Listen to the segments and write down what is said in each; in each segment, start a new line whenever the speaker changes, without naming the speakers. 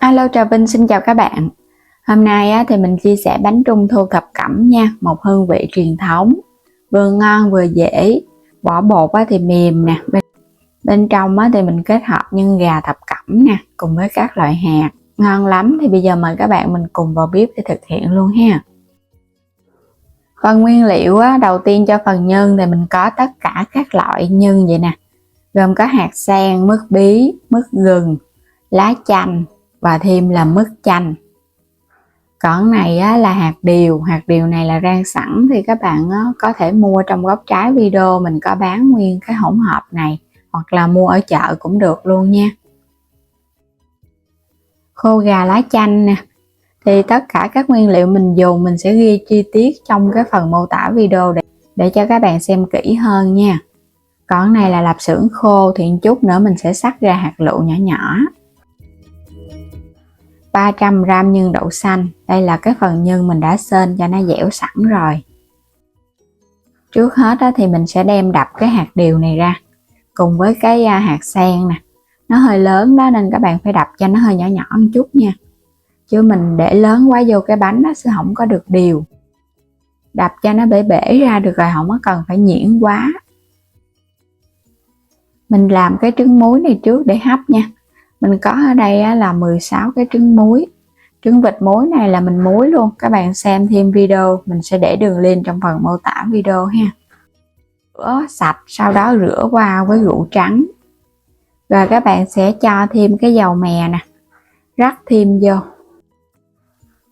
Alo, Trà Vinh xin chào các bạn. Hôm nay thì mình chia sẻ bánh trung thu thập cẩm nha, một hương vị truyền thống, vừa ngon vừa dễ. Vỏ bột thì mềm nè, bên trong thì mình kết hợp nhân gà thập cẩm nè, cùng với các loại hạt, ngon lắm. Thì bây giờ mời các bạn mình cùng vào bếp để thực hiện luôn ha. Phần nguyên liệu đầu tiên cho phần nhân thì mình có tất cả các loại nhân vậy nè, gồm có hạt sen, mứt bí, mứt gừng, lá chanh và thêm là mứt chanh. Còn này là hạt điều này là rang sẵn, thì các bạn có thể mua trong góc trái video mình có bán nguyên cái hỗn hợp này, hoặc là mua ở chợ cũng được luôn nha. Khô gà lá chanh nè, thì tất cả các nguyên liệu mình dùng mình sẽ ghi chi tiết trong cái phần mô tả video để cho các bạn xem kỹ hơn nha. Còn này là lạp xưởng khô, thì chút nữa mình sẽ xắt ra hạt lựu nhỏ nhỏ. 300g nhân đậu xanh, đây là cái phần nhân mình đã sên cho nó dẻo sẵn rồi. Trước hết thì mình sẽ đem đập cái hạt điều này ra cùng với cái hạt sen nè, nó hơi lớn đó nên các bạn phải đập cho nó hơi nhỏ nhỏ một chút nha, chứ mình để lớn quá vô cái bánh nó sẽ không có được đều. Đập cho nó bể bể ra được rồi, không có cần phải nhuyễn quá. Mình làm cái trứng muối này trước để hấp nha. Mình có ở đây là 16 cái trứng muối. Trứng vịt muối này là mình muối luôn, các bạn xem thêm video mình sẽ để đường link trong phần mô tả video ha. Rửa sạch, sau đó rửa qua với rượu trắng. Rồi các bạn sẽ cho thêm cái dầu mè nè, rắc thêm vô.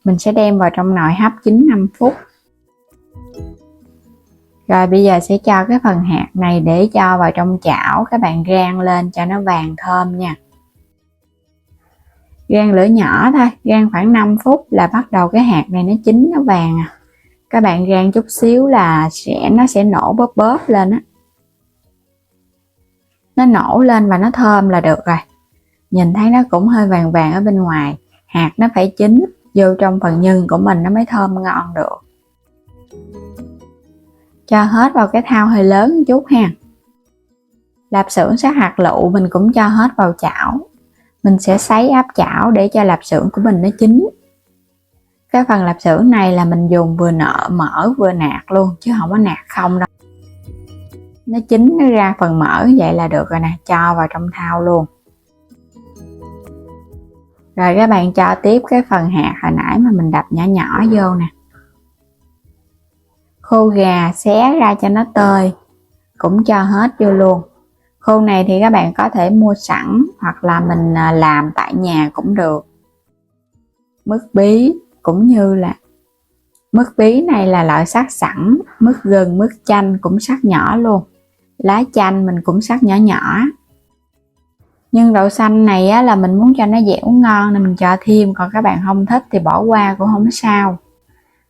Mình sẽ đem vào trong nồi hấp 9-5 phút. Rồi bây giờ sẽ cho cái phần hạt này để cho vào trong chảo, các bạn rang lên cho nó vàng thơm nha. Rang lửa nhỏ thôi, rang khoảng 5 phút là bắt đầu cái hạt này nó chín, nó vàng à. Các bạn rang chút xíu là nó sẽ nổ bóp bóp lên á. Nó nổ lên và nó thơm là được rồi. Nhìn thấy nó cũng hơi vàng vàng ở bên ngoài, hạt nó phải chín vô trong phần nhân của mình nó mới thơm ngon được. Cho hết vào cái thau hơi lớn một chút ha. Lạp xưởng sát hạt lựu mình cũng cho hết vào chảo. Mình sẽ sấy áp chảo để cho lạp xưởng của mình nó chín. Cái phần lạp xưởng này là mình dùng vừa mỡ vừa nạc luôn, chứ không có nạc không đâu. Nó chín nó ra phần mỡ vậy là được rồi nè, cho vào trong thau luôn. Rồi các bạn cho tiếp cái phần hạt hồi nãy mà mình đập nhỏ nhỏ vô nè. Khô gà xé ra cho nó tơi, cũng cho hết vô luôn. Khô này thì các bạn có thể mua sẵn hoặc là mình làm tại nhà cũng được. Mứt bí cũng như là mứt bí này là loại sắc sẵn, mứt gừng, mứt chanh cũng sắc nhỏ luôn. Lá chanh mình cũng sắc nhỏ nhỏ. Nhưng đậu xanh này là mình muốn cho nó dẻo ngon nên mình cho thêm, còn các bạn không thích thì bỏ qua cũng không sao.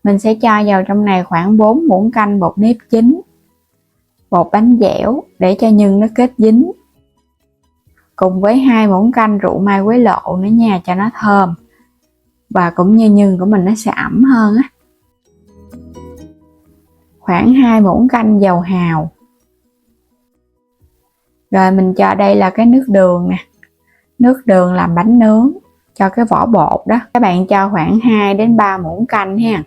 Mình sẽ cho vào trong này khoảng 4 muỗng canh bột nếp chín, bột bánh dẻo để cho nhân nó kết dính, cùng với 2 muỗng canh rượu mai quế lộ nữa nha, cho nó thơm và cũng như nhân của mình nó sẽ ẩm hơn á. Khoảng 2 muỗng canh dầu hào. Rồi mình cho đây là cái nước đường nè, nước đường làm bánh nướng cho cái vỏ bột đó. Các bạn cho khoảng 2-3 muỗng canh ha,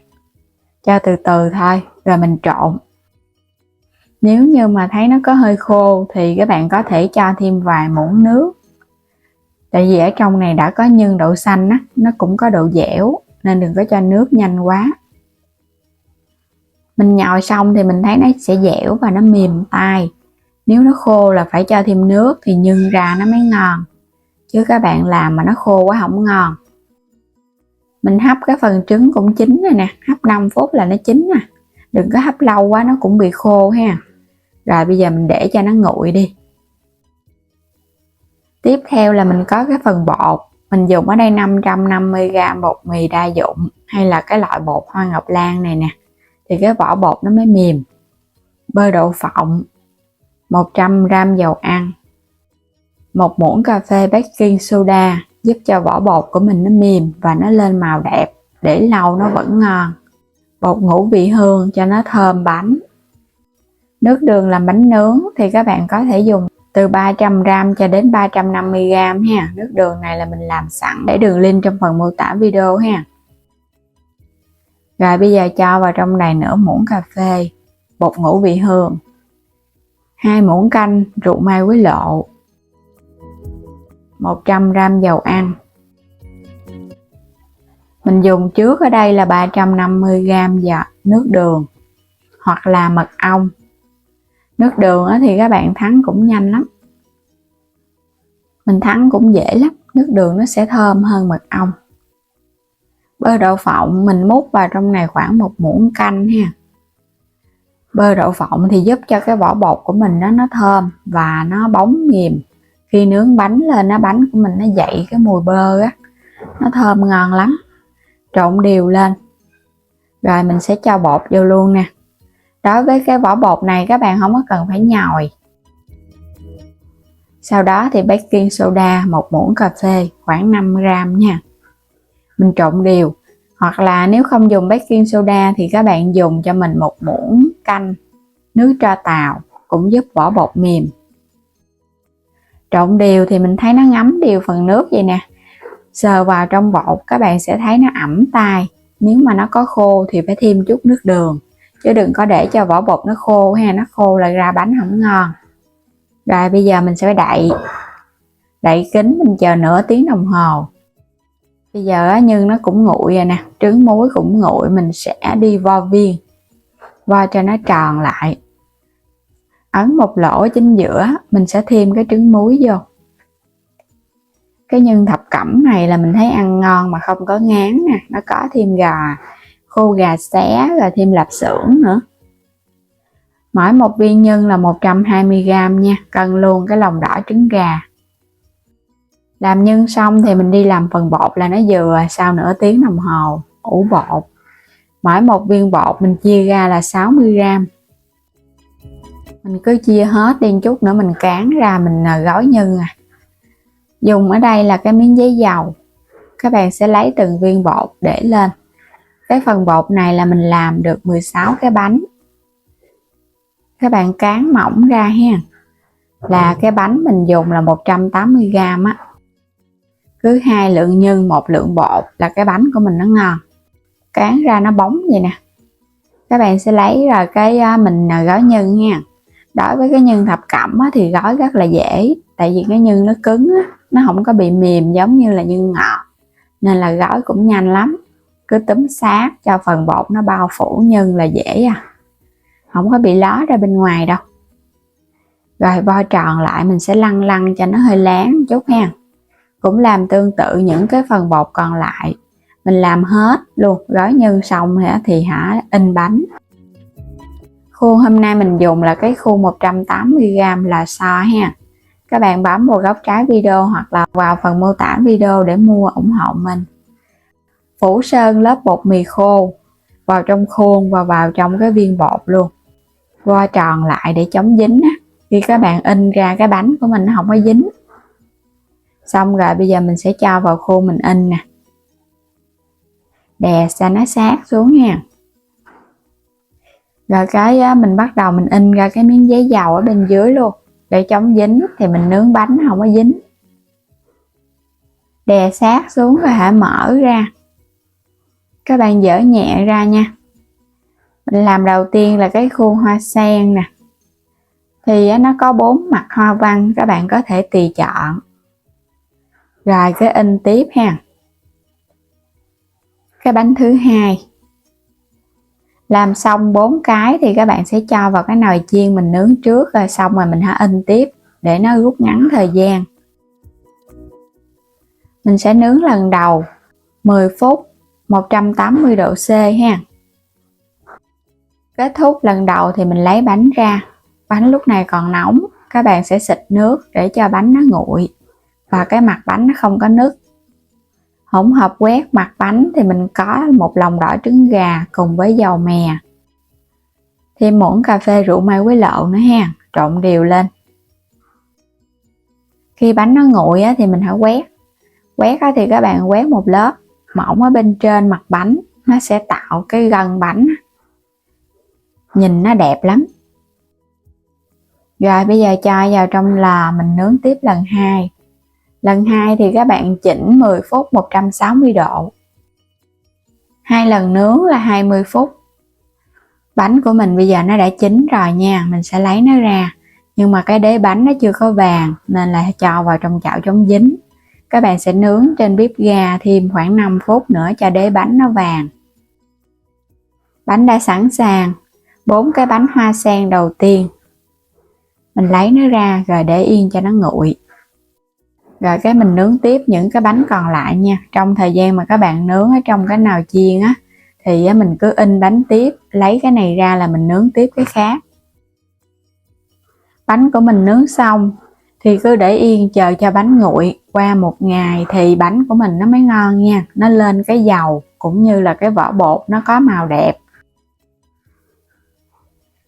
cho từ từ thôi rồi mình trộn. Nếu như mà thấy nó có hơi khô thì các bạn có thể cho thêm vài muỗng nước. Tại vì ở trong này đã có nhân đậu xanh á, nó cũng có độ dẻo nên đừng có cho nước nhanh quá. Mình nhồi xong thì mình thấy nó sẽ dẻo và nó mềm tay. Nếu nó khô là phải cho thêm nước thì nhân ra nó mới ngon. Chứ các bạn làm mà nó khô quá không ngon. Mình hấp cái phần trứng cũng chín rồi nè, hấp 5 phút là nó chín nè. Đừng có hấp lâu quá nó cũng bị khô ha. Rồi bây giờ mình để cho nó nguội đi. Tiếp theo là mình có cái phần bột. Mình dùng ở đây 550g bột mì đa dụng hay là cái loại bột hoa ngọc lan này nè. Thì cái vỏ bột nó mới mềm. Bơ đậu phộng, 100g dầu ăn, 1 muỗng cà phê baking soda giúp cho vỏ bột của mình nó mềm và nó lên màu đẹp, để lâu nó vẫn ngon. Bột ngũ vị hương cho nó thơm bánh. Nước đường làm bánh nướng thì các bạn có thể dùng từ 300g cho đến 350g ha. Nước đường này là mình làm sẵn, để đường link trong phần mô tả video ha. Rồi bây giờ cho vào trong này nửa muỗng cà phê bột ngũ vị hương, 2 muỗng canh rượu mai quế lộ, 100g dầu ăn. Mình dùng trước ở đây là 350g và nước đường hoặc là mật ong. Nước đường thì các bạn thắng cũng nhanh lắm, mình thắng cũng dễ lắm, nước đường nó sẽ thơm hơn mật ong. Bơ đậu phộng mình múc vào trong này khoảng 1 muỗng canh ha. Bơ đậu phộng thì giúp cho cái vỏ bột của mình nó thơm và nó bóng mềm. Khi nướng bánh lên bánh của mình nó dậy cái mùi bơ á, nó thơm ngon lắm. Trộn đều lên. Rồi mình sẽ cho bột vô luôn nè. Đối với cái vỏ bột này các bạn không có cần phải nhồi. Sau đó thì baking soda 1 muỗng cà phê khoảng 5g nha. Mình trộn đều. Hoặc là nếu không dùng baking soda thì các bạn dùng cho mình 1 muỗng canh nước tro tàu, cũng giúp vỏ bột mềm. Trộn đều thì mình thấy nó ngấm đều phần nước vậy nè. Sờ vào trong bột các bạn sẽ thấy nó ẩm tay. Nếu mà nó có khô thì phải thêm chút nước đường, chứ đừng có để cho vỏ bột nó khô ha, nó khô là ra bánh không ngon. Rồi bây giờ mình sẽ đậy kín, mình chờ nửa tiếng đồng hồ. Bây giờ nhân nó cũng nguội rồi nè, trứng muối cũng nguội, mình sẽ đi vo viên, vo cho nó tròn lại. Ấn một lỗ chính giữa, mình sẽ thêm cái trứng muối vô. Cái nhân thập cẩm này là mình thấy ăn ngon mà không có ngán nè, nó có thêm gà khô, gà xé, rồi thêm lạp xưởng nữa. Mỗi một viên nhân là 120g nha, cân luôn cái lòng đỏ trứng gà. Làm nhân xong thì mình đi làm phần bột là nó vừa, sau nửa tiếng đồng hồ ủ bột. Mỗi một viên bột mình chia ra là 60g. Mình cứ chia hết đi chút nữa mình cán ra mình gói nhân à. Dùng ở đây là cái miếng giấy dầu. Các bạn sẽ lấy từng viên bột để lên. Cái phần bột này là mình làm được 16 cái bánh. Các bạn cán mỏng ra ha. Là cái bánh mình dùng là 180g á. Cứ 2 lượng nhân 1 lượng bột là cái bánh của mình nó ngon. Cán ra nó bóng vậy nè. Các bạn sẽ lấy rồi cái mình gói nhân nha. Đối với cái nhân thập cẩm thì gói rất là dễ. Tại vì cái nhân nó cứng á, nó không có bị mềm giống như là nhân ngọt, nên là gói cũng nhanh lắm. Cứ túm sát cho phần bột nó bao phủ nhân là dễ à, không có bị ló ra bên ngoài đâu. Rồi vo tròn lại, mình sẽ lăn lăn cho nó hơi láng chút ha. Cũng làm tương tự những cái phần bột còn lại. Mình làm hết luôn, gói nhân xong thì in bánh. Khuôn hôm nay mình dùng là cái khuôn 180g là so ha. Các bạn bấm vào góc trái video hoặc là vào phần mô tả video để mua ủng hộ mình. Phủ sơn lớp bột mì khô vào trong khuôn và vào trong cái viên bột luôn. Vo tròn lại để chống dính á. Khi các bạn in ra cái bánh của mình nó không có dính. Xong rồi bây giờ mình sẽ cho vào khuôn mình in nè. Đè cho nó sát xuống nha. Rồi mình bắt đầu mình in ra cái miếng giấy dầu ở bên dưới luôn. Để chống dính thì mình nướng bánh không có dính. Đè sát xuống rồi hãy mở ra. Các bạn dỡ nhẹ ra nha. Mình làm đầu tiên là cái khuôn hoa sen nè. Thì nó có 4 mặt hoa văn, các bạn có thể tùy chọn. Rồi cái in tiếp ha. Cái bánh thứ hai. Làm xong 4 cái thì các bạn sẽ cho vào cái nồi chiên mình nướng trước, rồi xong rồi mình hãy in tiếp để nó rút ngắn thời gian. Mình sẽ nướng lần đầu 10 phút 180 độ C ha. Kết thúc lần đầu thì mình lấy bánh ra. Bánh lúc này còn nóng, các bạn sẽ xịt nước để cho bánh nó nguội và cái mặt bánh nó không có nứt. Hỗn hợp quét mặt bánh thì mình có một lòng đỏ trứng gà cùng với dầu mè. Thêm muỗng cà phê rượu mai quế lộ nữa ha, trộn đều lên. Khi bánh nó nguội thì mình hãy quét. Quét thì các bạn quét một lớp mỏng ở bên trên mặt bánh, nó sẽ tạo cái gân bánh. Nhìn nó đẹp lắm. Rồi bây giờ cho vào trong lò mình nướng tiếp lần 2. Lần 2 thì các bạn chỉnh 10 phút 160 độ. 2 lần nướng là 20 phút. Bánh của mình bây giờ nó đã chín rồi nha, mình sẽ lấy nó ra. Nhưng mà cái đế bánh nó chưa có vàng nên là cho vào trong chảo chống dính. Các bạn sẽ nướng trên bếp ga thêm khoảng 5 phút nữa cho đế bánh nó vàng. Bánh đã sẵn sàng. 4 cái bánh hoa sen đầu tiên mình lấy nó ra rồi để yên cho nó nguội. Rồi cái mình nướng tiếp những cái bánh còn lại nha. Trong thời gian mà các bạn nướng ở trong cái nồi chiên á thì mình cứ in bánh tiếp, lấy cái này ra là mình nướng tiếp cái khác. Bánh của mình nướng xong thì cứ để yên chờ cho bánh nguội. Qua 1 ngày thì bánh của mình nó mới ngon nha. Nó lên cái dầu cũng như là cái vỏ bột nó có màu đẹp.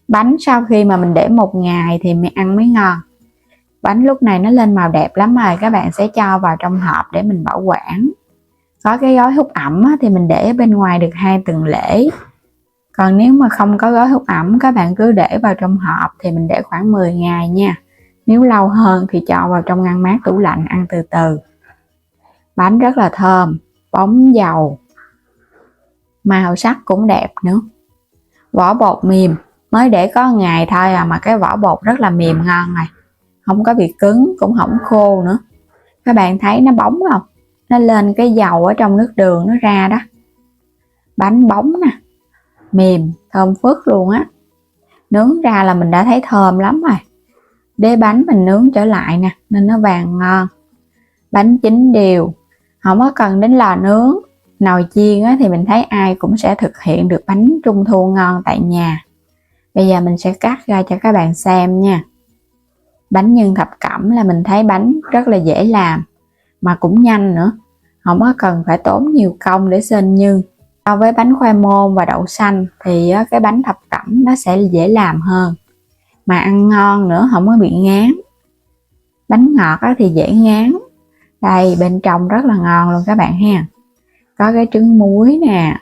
Bánh sau khi mà mình để 1 ngày thì mình ăn mới ngon. Bánh lúc này nó lên màu đẹp lắm rồi, các bạn sẽ cho vào trong hộp để mình bảo quản. Có cái gói hút ẩm thì mình để bên ngoài được 2 tuần lễ. Còn nếu mà không có gói hút ẩm, các bạn cứ để vào trong hộp thì mình để khoảng 10 ngày nha. Nếu lâu hơn thì cho vào trong ngăn mát tủ lạnh ăn từ từ. Bánh rất là thơm, bóng dầu, màu sắc cũng đẹp nữa. Vỏ bột mềm, mới để có ngày thôi mà cái vỏ bột rất là mềm ngon này. Không có bị cứng, cũng không khô nữa. Các bạn thấy nó bóng không? Nó lên cái dầu ở trong nước đường nó ra đó. Bánh bóng nè, mềm, thơm phức luôn á. Nướng ra là mình đã thấy thơm lắm rồi. Đế bánh mình nướng trở lại nè, nên nó vàng ngon. Bánh chín đều, không có cần đến lò nướng. Nồi chiên á, thì mình thấy ai cũng sẽ thực hiện được bánh trung thu ngon tại nhà. Bây giờ mình sẽ cắt ra cho các bạn xem nha. Bánh nhân thập cẩm là mình thấy bánh rất là dễ làm, mà cũng nhanh nữa. Không có cần phải tốn nhiều công để xên nhân. So với bánh khoai môn và đậu xanh thì cái bánh thập cẩm nó sẽ dễ làm hơn. Mà ăn ngon nữa, không có bị ngán. Bánh ngọt thì dễ ngán. Đây, bên trong rất là ngon luôn các bạn ha. Có cái trứng muối nè,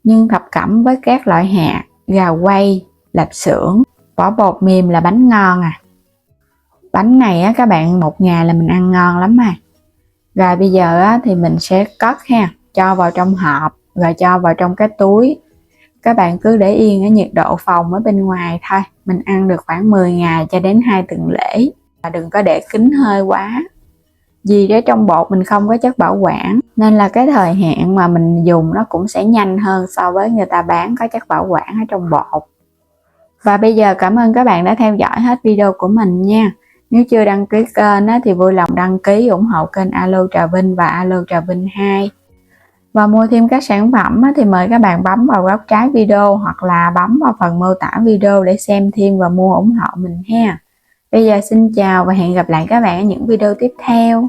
nhân thập cẩm với các loại hạt, gà quay, lạp xưởng, vỏ bột mềm là bánh ngon à. Bánh này các bạn 1 ngày là mình ăn ngon lắm mà. Rồi bây giờ thì mình sẽ cất ha, cho vào trong hộp, rồi cho vào trong cái túi. Các bạn cứ để yên ở nhiệt độ phòng ở bên ngoài thôi. Mình ăn được khoảng 10 ngày cho đến 2 tuần lễ. Và đừng có để kín hơi quá. Vì ở trong bột mình không có chất bảo quản, nên là cái thời hạn mà mình dùng nó cũng sẽ nhanh hơn so với người ta bán có chất bảo quản ở trong bột. Và bây giờ cảm ơn các bạn đã theo dõi hết video của mình nha. Nếu chưa đăng ký kênh thì vui lòng đăng ký ủng hộ kênh Alo Trà Vinh và Alo Trà Vinh 2. Và mua thêm các sản phẩm thì mời các bạn bấm vào góc trái video hoặc là bấm vào phần mô tả video để xem thêm và mua ủng hộ mình ha. Bây giờ xin chào và hẹn gặp lại các bạn ở những video tiếp theo.